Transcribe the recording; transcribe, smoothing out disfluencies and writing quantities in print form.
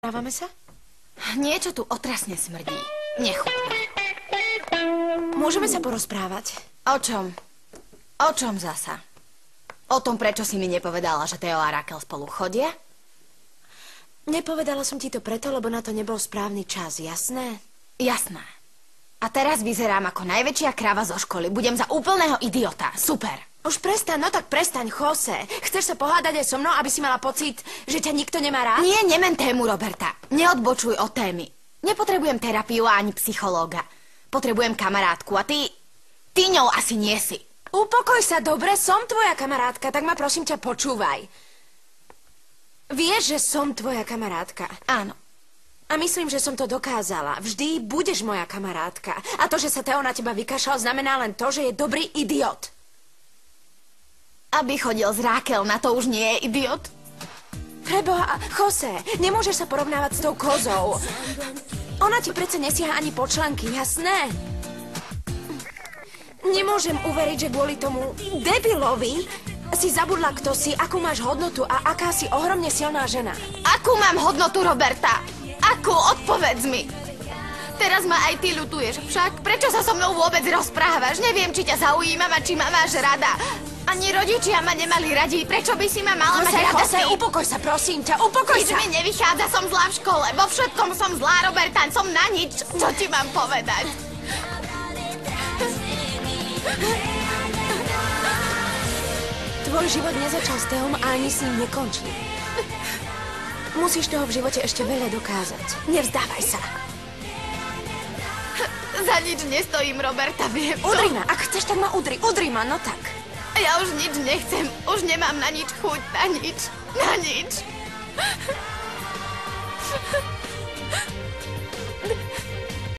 Rozprávame sa? Niečo tu otrasne smrdí. Nechutné. Môžeme sa porozprávať? O čom? O čom zasa? O tom, prečo si mi nepovedala, že Theo a Rakel spolu chodia? Nepovedala som ti to preto, lebo na to nebol správny čas, jasné? Jasné. A teraz vyzerám ako najväčšia krava zo školy. Budem za úplného idiota. Super. Už prestaň, no tak prestaň, Jose. Chceš sa pohádať aj so mnou, aby si mala pocit, že ťa nikto nemá rád? Nie, nemen tému, Roberta. Neodbočuj od témy. Nepotrebujem terapiu ani psychológa. Potrebujem kamarátku a ty ňou asi nie si. Upokoj sa, dobre, som tvoja kamarátka, tak ma prosím ťa počúvaj. Vieš, že som tvoja kamarátka? Áno. A myslím, že som to dokázala. Vždy budeš moja kamarátka. A to, že sa Theo na teba vykašľal, znamená len to, že je dobrý idiot. Aby chodil s Rakel, na to už nie je idiot. Preboha, Jose, nemôžeš sa porovnávať s tou kozou. Ona ti predsa nesieha ani po členky, jasné? Nemôžem uveriť, že kvôli tomu debilovi si zabudla, kto si, akú máš hodnotu a aká si ohromne silná žena. Akú mám hodnotu, Roberta? Akú? Odpovedz mi. Teraz ma aj ty ľutuješ. Však prečo sa so mnou vôbec rozprávaš? Neviem, či ťa zaujímam a či ma máš rada. Ani rodičia ma nemali radi. Prečo by si ma mala mať rada? Jose, upokoj sa, prosím ťa, upokoj sa. Nič mi nevychádza, som zlá v škole. Vo všetkom som zlá, Roberta. Som na nič. Čo ti mám povedať? Tvoj život nezačal s Theom a ani s ním nekončí. Musíš toho v živote ešte veľa dokázať. Nevzdávaj sa. Za nič nestojím, Roberta, viem to. Udri ma, ak chceš, tak ma udri. Udri ma, no tak. Ja už nič nechcem. Už nemám na nič chuť, na nič. Na nič.